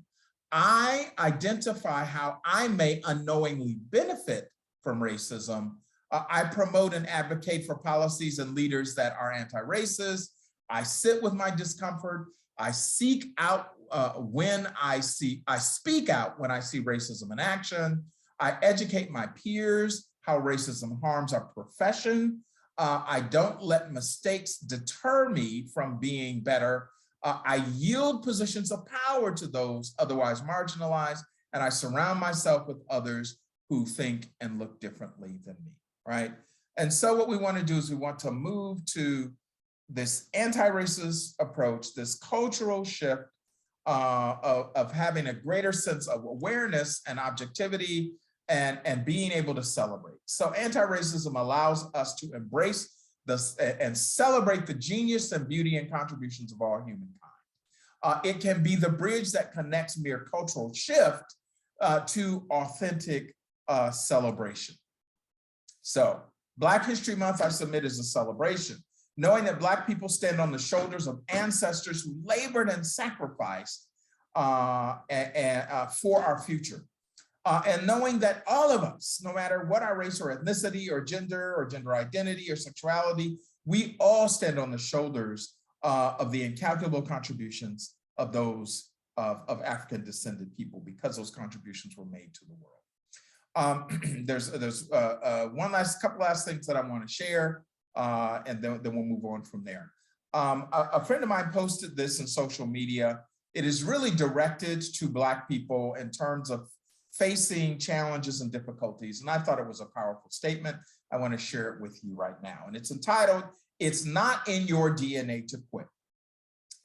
I identify how I may unknowingly benefit from racism. I promote and advocate for policies and leaders that are anti-racist. I sit with my discomfort. I seek out I speak out when I see racism in action. I educate my peers how racism harms our profession. I don't let mistakes deter me from being better. I yield positions of power to those otherwise marginalized, and I surround myself with others who think and look differently than me, right? And so what we want to do is we want to move to this anti-racist approach, this cultural shift of having a greater sense of awareness and objectivity and being able to celebrate. So anti-racism allows us to embrace this and celebrate the genius and beauty and contributions of all humankind. It can be the bridge that connects mere cultural shift to authentic celebration. So Black History Month, I submit, is a celebration, knowing that Black people stand on the shoulders of ancestors who labored and sacrificed for our future. And knowing that all of us, no matter what our race or ethnicity or gender identity or sexuality, we all stand on the shoulders of the incalculable contributions of those of African descended people, because those contributions were made to the world. There's couple last things that I want to share, and then we'll move on from there. A friend of mine posted this in social media. It is really directed to Black people in terms of facing challenges and difficulties, and I thought it was a powerful statement. I want to share it with you right now, and it's entitled, "It's Not in Your DNA to Quit."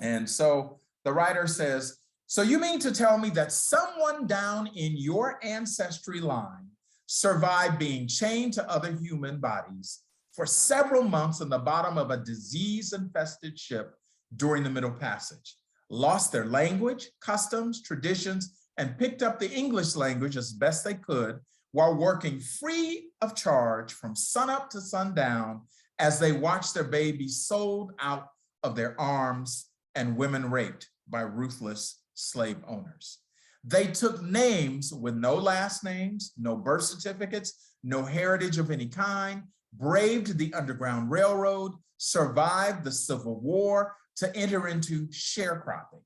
And so the writer says, "So you mean to tell me that someone down in your ancestry line survived being chained to other human bodies for several months in the bottom of a disease-infested ship during the Middle Passage, lost their language, customs, traditions, and picked up the English language as best they could while working free of charge from sunup to sundown as they watched their babies sold out of their arms and women raped by ruthless slave owners. They took names with no last names, no birth certificates, no heritage of any kind, braved the Underground Railroad, survived the Civil War to enter into sharecropping,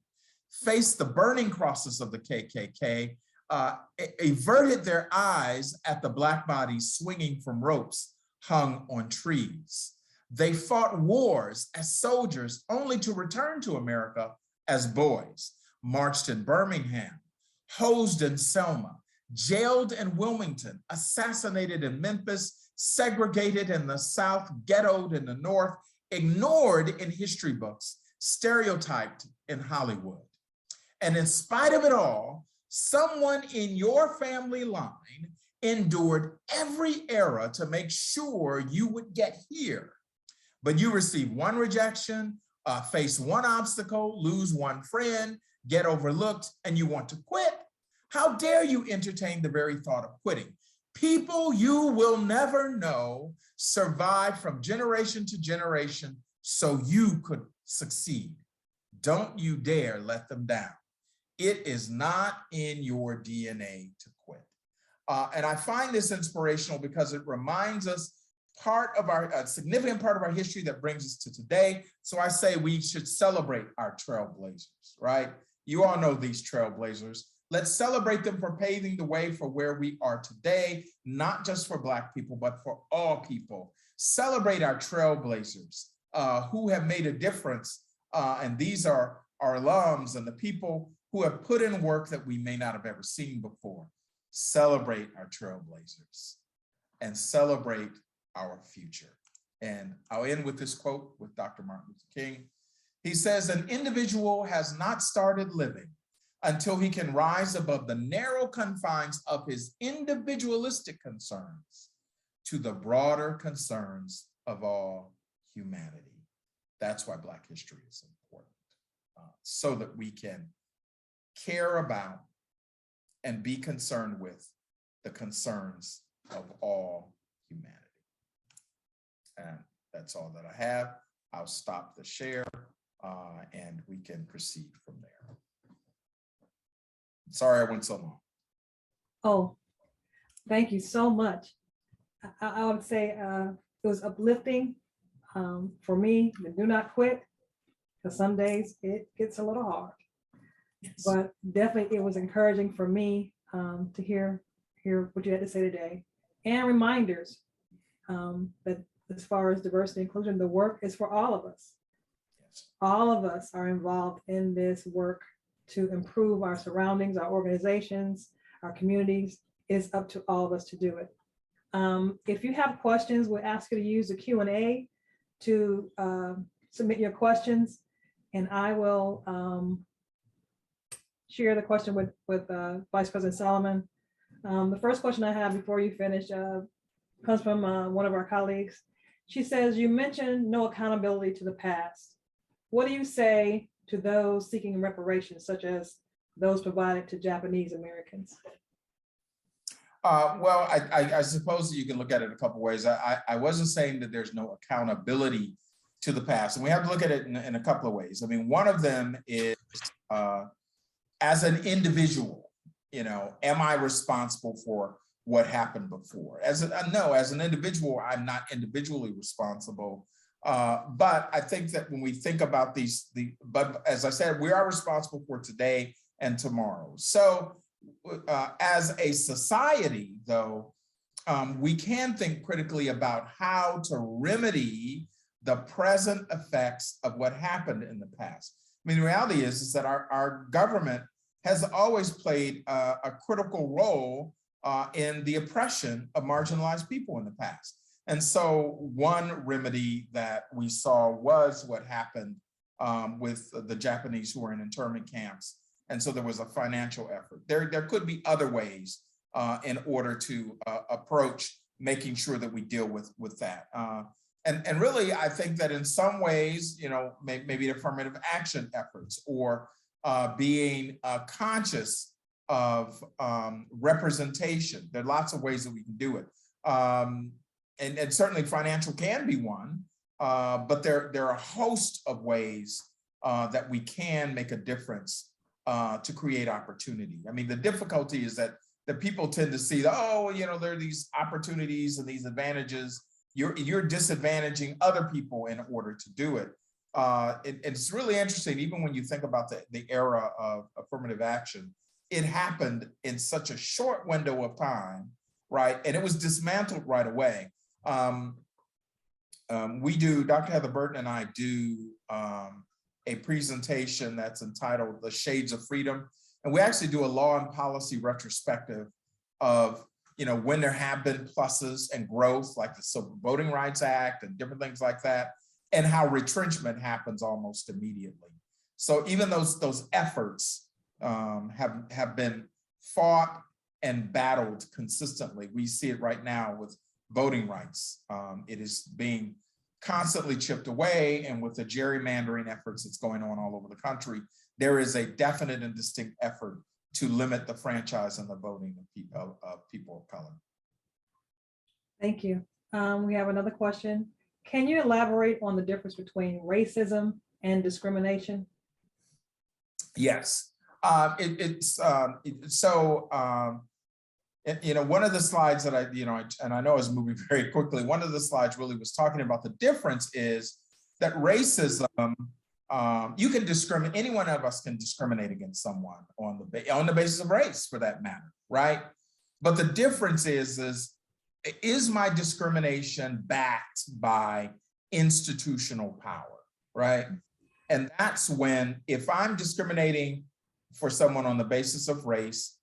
faced the burning crosses of the KKK, averted their eyes at the Black bodies swinging from ropes hung on trees. They fought wars as soldiers only to return to America as boys, marched in Birmingham, hosed in Selma, jailed in Wilmington, assassinated in Memphis, segregated in the South, ghettoed in the North, ignored in history books, stereotyped in Hollywood. And in spite of it all, someone in your family line endured every era to make sure you would get here. But you receive one rejection, face one obstacle, lose one friend, get overlooked, and you want to quit. How dare you entertain the very thought of quitting? People you will never know survived from generation to generation so you could succeed. Don't you dare let them down. It is not in your DNA to quit. And I find this inspirational because it reminds us a significant part of our history that brings us to today. So I say we should celebrate our trailblazers, right? You all know these trailblazers. Let's celebrate them for paving the way for where we are today, not just for Black people, but for all people. Celebrate our trailblazers who have made a difference. And these are our alums and the people who have put in work that we may not have ever seen before. Celebrate our trailblazers and celebrate our future. And I'll end with this quote with Dr. Martin Luther King. He says, "An individual has not started living until he can rise above the narrow confines of his individualistic concerns to the broader concerns of all humanity." That's why Black history is important, so that we can care about and be concerned with the concerns of all humanity. And that's all that I have. I'll stop the share and we can proceed from there. Sorry I went so long. Oh, thank you so much. I would say it was uplifting for me to do not quit, because some days it gets a little hard. Yes. But definitely it was encouraging for me to hear what you had to say today, and reminders that as far as diversity and inclusion, the work is for all of us. Yes. All of us are involved in this work to improve our surroundings, our organizations, our communities. It's up to all of us to do it. If you have questions, we'll ask you to use the Q&A to submit your questions, and I will share the question with Vice President Solomon. The first question I have before you finish comes from one of our colleagues. She says, "You mentioned no accountability to the past. What do you say to those seeking reparations, such as those provided to Japanese Americans?" Well, I suppose you can look at it a couple ways. I wasn't saying that there's no accountability to the past, and we have to look at it in a couple of ways. I mean, one of them is as an individual, am I responsible for what happened before? No, as an individual, I'm not individually responsible. But I think that when we think about but as I said, we are responsible for today and tomorrow. So as a society, though, we can think critically about how to remedy the present effects of what happened in the past. I mean, the reality is that our government has always played a critical role in the oppression of marginalized people in the past. And so one remedy that we saw was what happened with the Japanese who were in internment camps. And so there was a financial effort. There could be other ways in order to approach making sure that we deal with that. And really, I think that in some ways, maybe affirmative action efforts or being conscious of representation. There are lots of ways that we can do it. And certainly financial can be one, but there are a host of ways that we can make a difference to create opportunity. I mean, the difficulty is that people tend to see that, oh, you know, there are these opportunities and these advantages. You're disadvantaging other people in order to do it. It's really interesting, even when you think about the era of affirmative action, it happened in such a short window of time, right? And it was dismantled right away. Dr. Heather Burton and I do a presentation that's entitled The Shades of Freedom. And we actually do a law and policy retrospective of, you know, when there have been pluses and growth, like the Civil Voting Rights Act and different things like that, and how retrenchment happens almost immediately. So even those efforts have been fought and battled consistently. We see it right now with voting rights. It is being constantly chipped away, and with the gerrymandering efforts that's going on all over the country, there is a definite and distinct effort to limit the franchise and the voting of people of color. Thank you. We have another question. Can you elaborate on the difference between racism and discrimination? Yes. You know, one of the slides that I know is moving very quickly. One of the slides really was talking about the difference is that racism, you can discriminate, any one of us can discriminate against someone on the basis of race, for that matter, right? But the difference is my discrimination backed by institutional power, right? And that's when, if I'm discriminating for someone on the basis of race,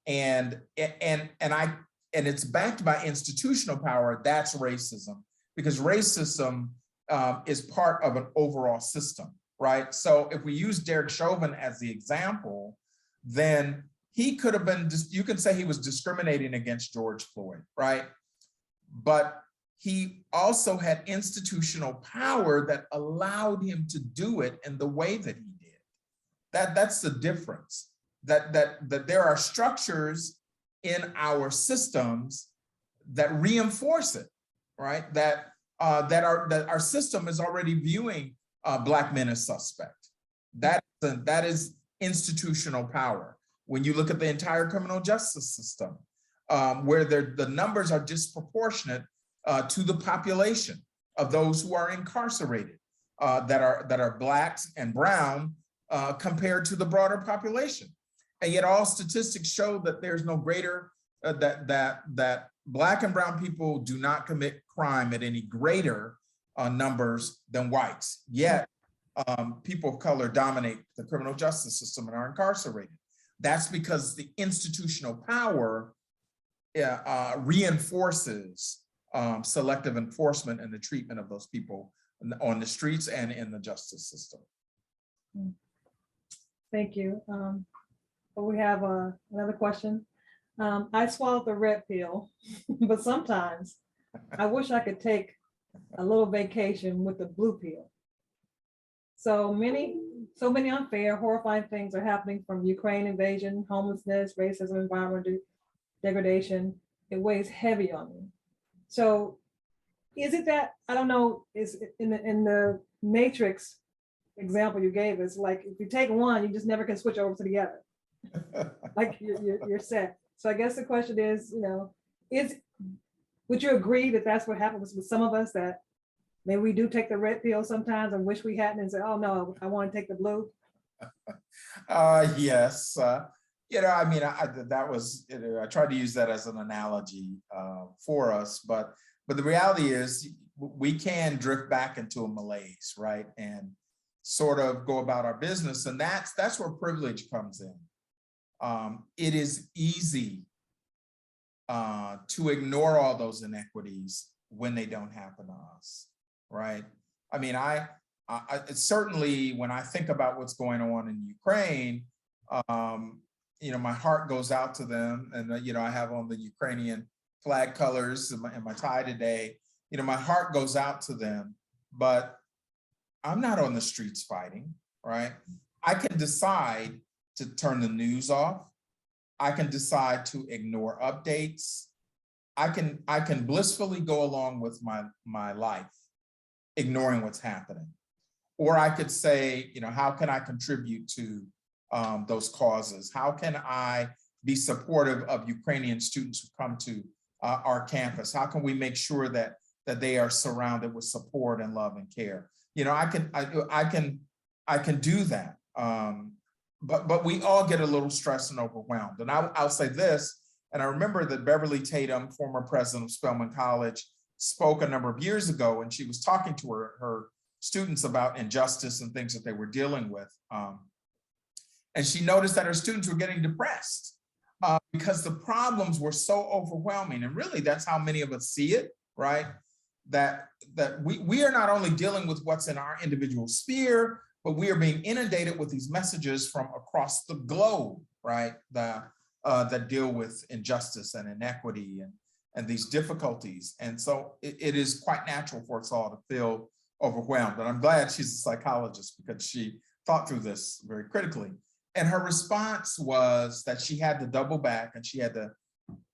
and it's backed by institutional power, that's racism, because racism is part of an overall system, right? So if we use Derek Chauvin as the example, then he could have been, you can say he was discriminating against George Floyd, right? But he also had institutional power that allowed him to do it in the way that he did. That's the difference. That there are structures in our systems that reinforce it, right? That our system is already viewing Black men as suspect. That is institutional power. When you look at the entire criminal justice system, where the numbers are disproportionate to the population of those who are incarcerated, that are Blacks and brown compared to the broader population. And yet all statistics show that there's no greater, that Black and brown people do not commit crime at any greater numbers than whites. Yet people of color dominate the criminal justice system and are incarcerated. That's because the institutional power reinforces selective enforcement and the treatment of those people on the streets and in the justice system. Thank you. We have another question. I swallowed the red pill, but sometimes I wish I could take a little vacation with the blue pill. So many unfair, horrifying things are happening, from Ukraine invasion, homelessness, racism, environmental degradation. It weighs heavy on me. So is it that, I don't know, is in the Matrix example you gave us, like if you take one, you just never can switch over to the other. Like you're set. So I guess the question is, you know, would you agree that that's what happens with some of us, that maybe we do take the red pill sometimes and wish we hadn't, and say, oh no, I want to take the blue? Yes. You know, I mean, I tried to use that as an analogy for us, but the reality is we can drift back into a malaise, right? And sort of go about our business. And that's where privilege comes in. It is easy to ignore all those inequities when they don't happen to us, right? I mean, I certainly, when I think about what's going on in Ukraine, you know, my heart goes out to them, and you know, I have on the Ukrainian flag colors and my tie today. You know, my heart goes out to them, but I'm not on the streets fighting, right? I can decide to turn the news off. I can decide to ignore updates. I can blissfully go along with my life, ignoring what's happening. Or I could say, how can I contribute to those causes? How can I be supportive of Ukrainian students who come to our campus? How can we make sure that they are surrounded with support and love and care? I can do that. But we all get a little stressed and overwhelmed. And I'll say this, and I remember that Beverly Tatum, former president of Spelman College, spoke a number of years ago, and she was talking to her students about injustice and things that they were dealing with. And she noticed that her students were getting depressed because the problems were so overwhelming. And really, that's how many of us see it, right? That we are not only dealing with what's in our individual sphere, but we are being inundated with these messages from across the globe, right? That deal with injustice and inequity and these difficulties. And so it is quite natural for us all to feel overwhelmed. And I'm glad she's a psychologist because she thought through this very critically. And her response was that she had to double back and she had to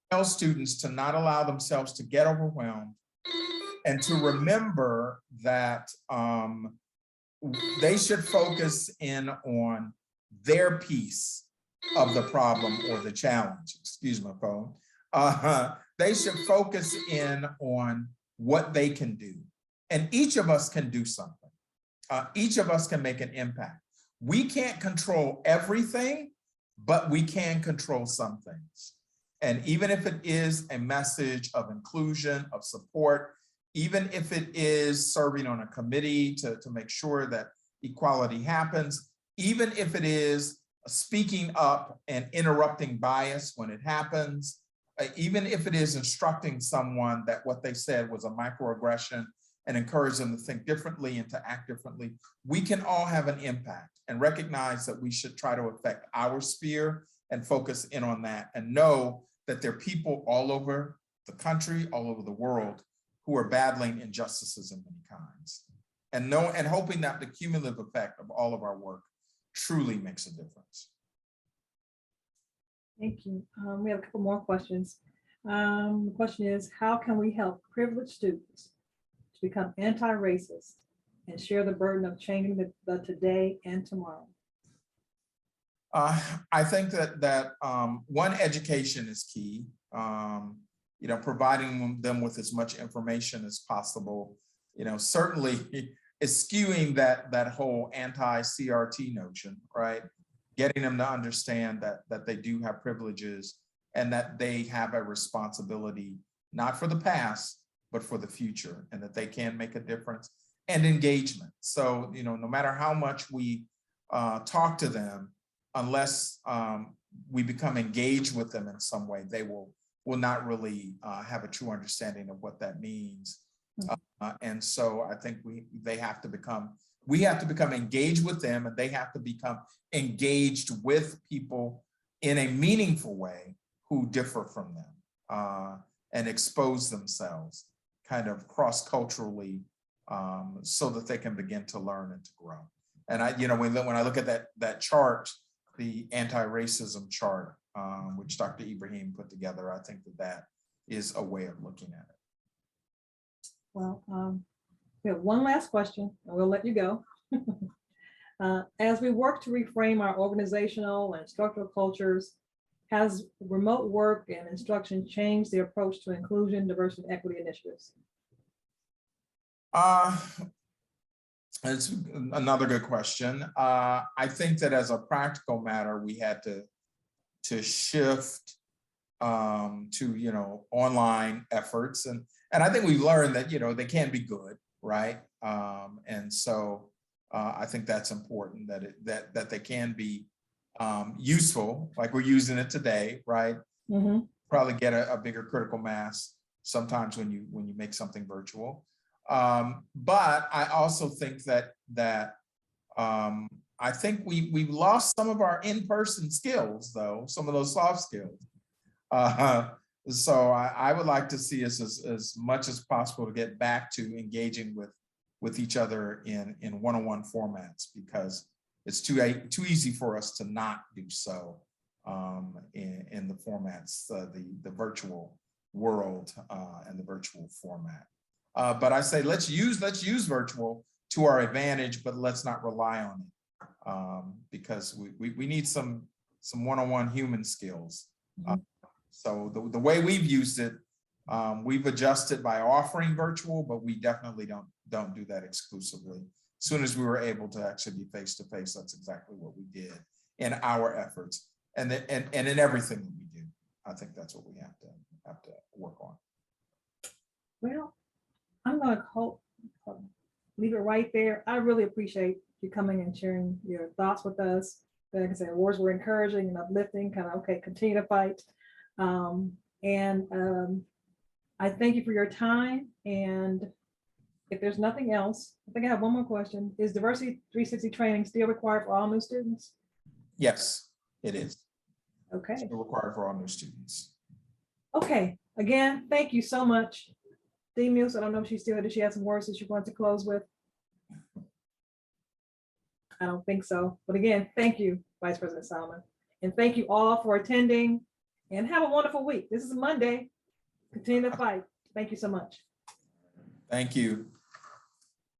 tell students to not allow themselves to get overwhelmed and to remember that they should focus in on their piece of the problem or the challenge. Excuse my phone. They should focus in on what they can do. And each of us can do something. Each of us can make an impact. We can't control everything, but we can control some things. And even if it is a message of inclusion, of support, even if it is serving on a committee to make sure that equality happens, even if it is speaking up and interrupting bias when it happens, even if it is instructing someone that what they said was a microaggression and encourage them to think differently and to act differently, we can all have an impact and recognize that we should try to affect our sphere and focus in on that and know that there are people all over the country, all over the world who are battling injustices of many kinds. And hoping that the cumulative effect of all of our work truly makes a difference. Thank you. We have a couple more questions. The question is, how can we help privileged students to become anti-racist and share the burden of changing the today and tomorrow? I think that one, education is key. Providing them with as much information as possible, certainly is skewing that whole anti-CRT notion, right? Getting them to understand that they do have privileges and that they have a responsibility, not for the past, but for the future, and that they can make a difference, and engagement. So, no matter how much we talk to them, unless we become engaged with them in some way, they will not really have a true understanding of what that means. And so I think we have to become engaged with them, and they have to become engaged with people in a meaningful way who differ from them, and expose themselves kind of cross-culturally so that they can begin to learn and to grow. And when I look at that chart, the anti-racism chart, which Dr. Ibrahim put together, I think that is a way of looking at it. Well, we have one last question, and we'll let you go. As we work to reframe our organizational and structural cultures, has remote work and instruction changed the approach to inclusion, diversity, and equity initiatives? It's another good question. I think that as a practical matter, we had to shift to online efforts, and I think we've learned that they can be good, right? And so I think that's important, that they can be useful, like we're using it today, right? Mm-hmm. Probably get a bigger critical mass sometimes when you make something virtual. But I also think that I think we've lost some of our in-person skills, though, some of those soft skills. So I would like to see us as much as possible to get back to engaging with each other in one-on-one formats, because it's too easy for us to not do so in the formats, the virtual world and the virtual format. But I say let's use virtual, to our advantage, but let's not rely on it because we need some one-on-one human skills. So the way we've used it, we've adjusted by offering virtual, but we definitely don't do that exclusively. As soon as we were able to actually be face-to-face, that's exactly what we did in our efforts and in everything that we do. I think that's what we have to work on. Well, I'm gonna leave it right there. I really appreciate you coming and sharing your thoughts with us. Like I said, words were encouraging and uplifting, kind of, okay, continue to fight. I thank you for your time. And if there's nothing else, I think I have one more question. Is Diversity 360 training still required for all new students? Yes, it is. Okay. Still required for all new students. Okay. Again, thank you so much. Dean Mills, I don't know if she's still here. Does she have some words that she wants to close with? I don't think so. But again, thank you, Vice President Solomon. And thank you all for attending and have a wonderful week. This is Monday. Continue to fight. Thank you so much. Thank you.